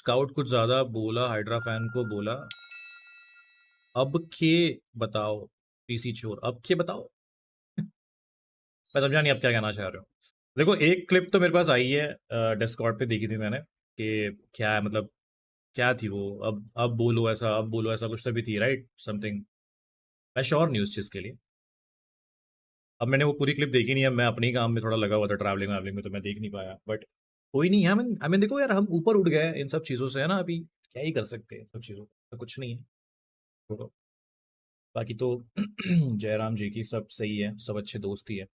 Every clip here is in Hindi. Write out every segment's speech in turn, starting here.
स्काउट कुछ ज्यादा बोला, हाइड्रा फैन को बोला। अब के बताओ, पीसी चोर, अब के बताओ। मैं समझा नहीं आप क्या कहना चाह रहे हो। देखो, एक क्लिप तो मेरे पास आई है, डिस्कॉर्ड पे देखी थी मैंने कि क्या है, मतलब क्या थी वो। अब बोलो ऐसा, अब बोलो ऐसा, कुछ तो भी थी, राइट, समथिंग। मैं श्योर नहीं उस चीज़ के लिए। अब मैंने वो पूरी क्लिप देखी नहीं है, मैं अपने ही काम में थोड़ा लगा हुआ था, ट्रैवलिंग वैवलिंग में, तो मैं देख नहीं पाया। बट कोई नहीं है, आई मीन देखो यार, हम ऊपर उठ गए हैं इन सब चीज़ों से, है ना। अभी क्या ही कर सकते हैं इन सब चीज़ों का, तो कुछ नहीं है। छोड़ो। बाकी तो जयराम जी की सब सही है, सब अच्छे दोस्त ही है।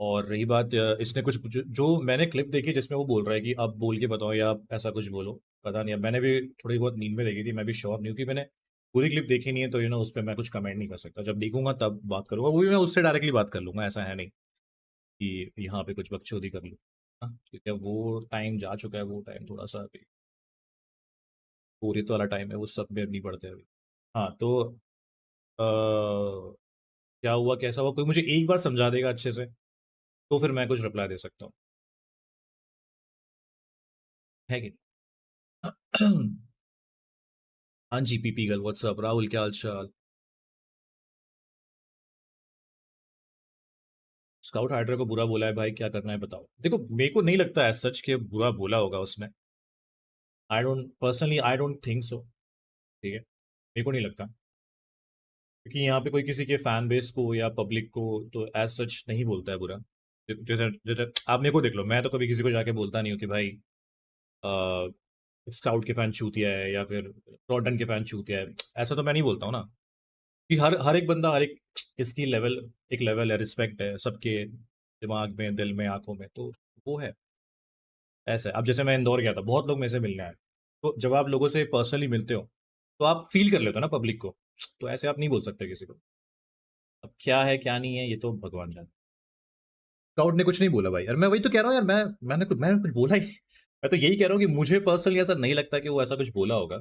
और रही बात, इसने कुछ जो मैंने क्लिप देखी जिसमें वो बोल रहा है कि अब बोल के बताओ या आप ऐसा कुछ बोलो। पता नहीं, अब मैंने भी थोड़ी बहुत नींद में देखी थी, मैं भी श्योर नहीं हूँ कि मैंने पूरी क्लिप देखी नहीं है, तो उस पर मैं कुछ कमेंट नहीं कर सकता। जब देखूंगा तब बात करूंगा, वो भी मैं उससे डायरेक्टली बात कर लूंगा, ऐसा है नहीं कि यहाँ पे कुछ बकचोदी कर लूँ। हाँ, क्योंकि अब वो टाइम जा चुका है, वो टाइम थोड़ा सा अभी पूरी तो वाला टाइम है, वो सब में नहीं पड़ते अभी। हाँ तो क्या हुआ, कैसा हुआ, कोई मुझे एक बार समझा देगा अच्छे से, तो फिर मैं कुछ रिप्लाई दे सकता हूँ, है कि नहीं? हाँ जी, पीपी गर्ल, व्हाट्सअप, राहुल, क्या हाल चाल। स्काउट हाइड्रा को बुरा बोला है भाई, क्या करना है बताओ। देखो, मेरे को नहीं लगता है सच के बुरा बोला होगा उसने। I don't think so. ठीक है, मेरे को नहीं लगता, क्योंकि यहाँ पे कोई किसी के फैन बेस को या पब्लिक को तो एज सच नहीं बोलता है बुरा। जैसे जैसे आप मेरे को देख लो, मैं तो कभी किसी को जाके बोलता नहीं हूँ कि भाई स्काउट के फैन चूतिया है या फिर टॉन्टन के फैन चूतिया है। ऐसा तो मैं नहीं बोलता हूँ ना, कि हर हर एक बंदा, हर एक इसकी लेवल, एक लेवल है, रिस्पेक्ट है सबके दिमाग में, दिल में, आंखों में, तो वो है। ऐसा है। अब जैसे मैं इंदौर गया था, बहुत लोग मेरे से मिलने आए, तो जब आप लोगों से पर्सनली मिलते हो तो आप फील कर लेते हो ना पब्लिक को। तो ऐसे आप नहीं बोल सकते किसी को। अब क्या है क्या नहीं है, ये तो भगवान जाने। स्काउट ने कुछ नहीं बोला भाई, यार मैं वही तो कह रहा हूँ यार, मैंने कुछ बोला ही नहीं। मैं तो यही कह रहा हूँ कि मुझे पर्सनली ऐसा नहीं लगता कि वो ऐसा कुछ बोला होगा।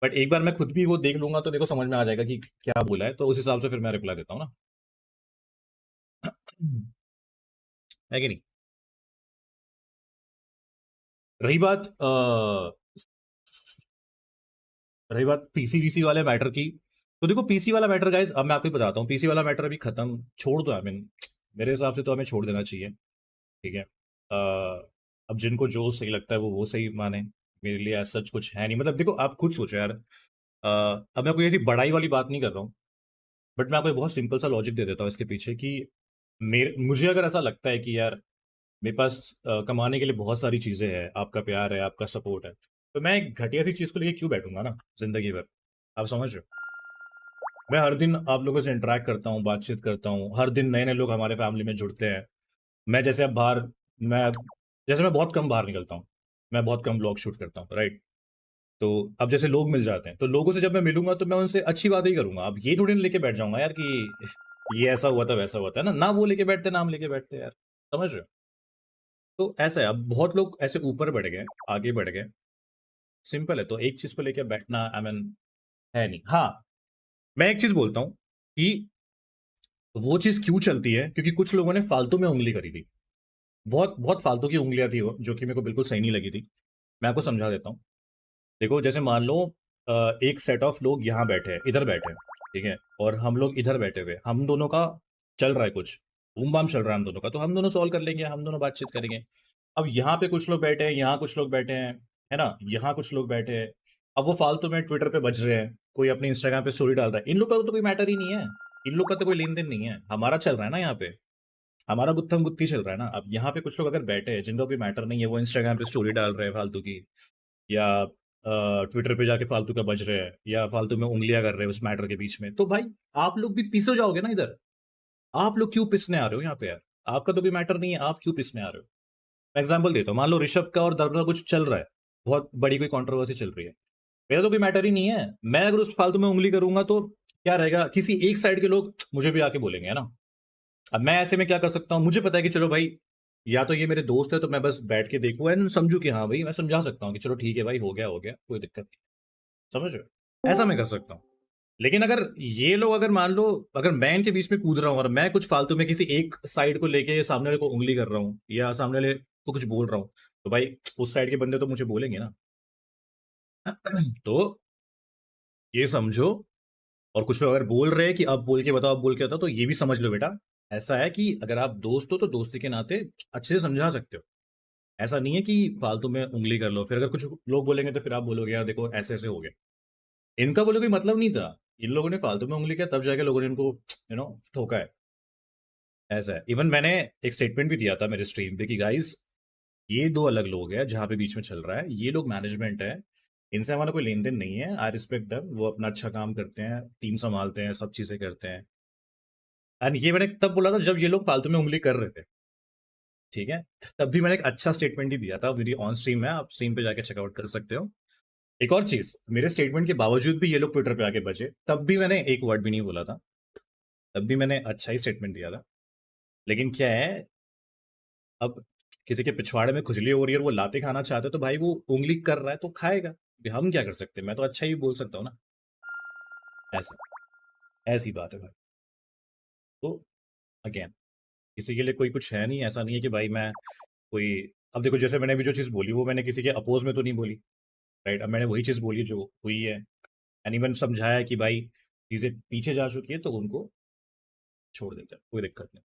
बट एक बार मैं खुद भी वो देख लूंगा तो मेरे को समझ में आ जाएगा कि क्या बोला है, तो उस हिसाब से फिर मैं रिप्लाई देता हूँ ना। है कि नहीं। रही बात रही बात पीसीवीसी वाले मैटर की, तो देखो पीसी वाला मैटर गाइज, अब मैं आपको ही बताता हूँ, पीसी वाला मैटर अभी खत्म, छोड़ दो। आई मीन मेरे हिसाब से तो हमें छोड़ देना चाहिए। ठीक है। अब जिनको जो सही लगता है वो सही माने। मेरे लिए ऐसा सच कुछ है नहीं, मतलब देखो आप खुद सोचो यार। अब मैं कोई ऐसी बड़ाई वाली बात नहीं कर रहा हूँ, बट मैं आपको एक बहुत सिंपल सा लॉजिक दे देता हूँ इसके पीछे कि मेरे मुझे अगर ऐसा लगता है कि यार मेरे पास कमाने के लिए बहुत सारी चीज़ें हैं, आपका प्यार है, आपका सपोर्ट है, तो मैं एक घटिया सी चीज़ को लेके क्यों बैठूंगा ना जिंदगी भर। आप समझ रहे हो। मैं हर दिन आप लोगों से इंटरेक्ट करता हूँ, बातचीत करता हूँ, हर दिन नए नए लोग हमारे फैमिली में जुड़ते हैं। मैं जैसे अब बाहर मैं जैसे मैं बहुत कम बाहर निकलता हूँ, मैं बहुत कम ब्लॉग शूट करता हूँ, राइट। तो अब जैसे लोग मिल जाते हैं, तो लोगों से जब मैं मिलूंगा तो मैं उनसे अच्छी बात ही करूंगा। अब ये थोड़ी ना लेके बैठ जाऊंगा यार कि ये ऐसा हुआ था, वैसा हुआ था, ना ना वो लेके बैठते, नाम लेके बैठते यार। समझ रहे हो। तो ऐसा है, अब बहुत लोग ऐसे ऊपर बढ़ गए, आगे बढ़ गए। सिंपल है, तो एक चीज को लेके बैठना आई मीन है नहीं। हाँ, मैं एक चीज बोलता हूँ कि वो चीज क्यों चलती है, क्योंकि कुछ लोगों ने फालतू में उंगली करी थी। बहुत बहुत फालतू की उंगलियां थी वो, जो कि मेरे को बिल्कुल सही नहीं लगी थी। मैं आपको समझा देता हूँ। देखो, जैसे मान लो एक सेट ऑफ लोग यहाँ बैठे हैं, इधर बैठे हैं, ठीक है, और हम लोग इधर बैठे हुए, हम दोनों का चल रहा है कुछ, बूम बाम चल रहा है हम दोनों का, तो हम दोनों सॉल्व कर लेंगे, हम दोनों बातचीत करेंगे। अब यहाँ पे कुछ लोग बैठे हैं, यहाँ कुछ लोग बैठे हैं, है ना, यहाँ कुछ लोग बैठे हैं। अब वो फालतू में ट्विटर पे बज रहे हैं, कोई अपने इंस्टाग्राम पे स्टोरी डाल रहा है, इन लोग का तो कोई मैटर ही नहीं है। इन लोग का तो कोई लेन देन नहीं है, हमारा चल रहा है ना यहाँ पे। हमारा गुत्थम गुत्ती चल रहा है ना। अब यहाँ पे कुछ लोग अगर बैठे हैं जिनका कोई मैटर नहीं है, वो इंस्टाग्राम पे स्टोरी डाल रहे हैं फालतू की, या ट्विटर पे जाके फालतू का बज रहे हैं, या फालतू में उंगलियां कर रहे हैं उस मैटर के बीच में, तो भाई आप लोग भी पिस हो जाओगे ना इधर। आप लोग क्यों पिसने आ रहे हो यहाँ पे यार। आपका तो कोई मैटर नहीं है, आप क्यों पिसने आ रहे हो। मैं एग्जांपल देता हूँ, मान लो ऋषभ का और धर्म का कुछ चल रहा है, बहुत बड़ी कोई कंट्रोवर्सी चल रही है, मेरा तो कोई मैटर ही नहीं है। मैं अगर उस फालतू में उंगली करूंगा तो क्या रहेगा, किसी एक साइड के लोग मुझे भी आके बोलेंगे, है ना। अब मैं ऐसे में क्या कर सकता हूँ, मुझे पता है कि चलो भाई, या तो ये मेरे दोस्त है तो मैं बस बैठ के देखूँ एंड समझू कि हाँ भाई, मैं समझा सकता हूँ कि चलो ठीक है भाई, हो गया, कोई दिक्कत नहीं। समझ रहे हो, ऐसा मैं कर सकता हूँ। लेकिन अगर ये लोग, अगर मान लो, अगर मैं इनके बीच में कूद रहा हूँ और मैं कुछ फालतू में किसी एक साइड को लेके सामने वाले को उंगली कर रहा हूँ या सामने वाले को कुछ बोल रहा हूँ, तो भाई उस साइड के बंदे तो मुझे बोलेंगे ना। तो ये समझो, और कुछ लोग अगर बोल रहे हैं कि अब बोल के बताओ, अब बोल के बताओ, तो ये भी समझ लो बेटा, ऐसा है कि अगर आप दोस्त हो तो दोस्ती के नाते अच्छे से समझा सकते हो। ऐसा नहीं है कि फालतू में उंगली कर लो, फिर अगर कुछ लोग बोलेंगे तो फिर आप बोलोगे यार देखो ऐसे ऐसे हो गया। इनका बोले कोई मतलब नहीं था, इन लोगों ने फालतू में उंगली किया, तब जाके लोगों ने इनको ठोका है। ऐसा है। इवन मैंने एक स्टेटमेंट भी दिया था मेरे स्ट्रीम पे कि गाइस, ये दो अलग लोग हैं जहाँ पे बीच में चल रहा है, ये लोग मैनेजमेंट है, इनसे हमारा कोई लेन देन नहीं है। आई रिस्पेक्ट देम, वो अपना अच्छा काम करते हैं, टीम संभालते हैं, सब चीजें करते हैं। एंड ये मैंने तब बोला था जब ये लोग फालतू में उंगली कर रहे थे, ठीक है। तब भी मैंने एक अच्छा स्टेटमेंट ही दिया था, मेरी ऑन स्ट्रीम है, आप स्ट्रीम पे जाके चेकआउट कर सकते हो। एक और चीज, मेरे स्टेटमेंट के बावजूद भी ये लोग ट्विटर पे आके बचे, तब भी मैंने एक वर्ड भी नहीं बोला था, तब भी मैंने अच्छा ही स्टेटमेंट दिया था। लेकिन क्या है, अब किसी के पिछवाड़े में खुजली हो रही है और वो लाते खाना चाहते हो, तो भाई वो उंगली कर रहा है तो खाएगा, अभी हम क्या कर सकते हैं, मैं तो अच्छा ही बोल सकता हूँ ना। ऐसा, ऐसी बात है भाई। तो अगेन, किसी के लिए कोई कुछ है नहीं, ऐसा नहीं है कि भाई मैं कोई, अब देखो जैसे मैंने अभी जो चीज़ बोली वो मैंने किसी के अपोज में तो नहीं बोली, राइट। अब मैंने वही चीज़ बोली जो हुई है, एंड इवन समझाया कि भाई चीज़ें पीछे जा चुकी है तो उनको छोड़ देते हैं, कोई दिक्कत नहीं।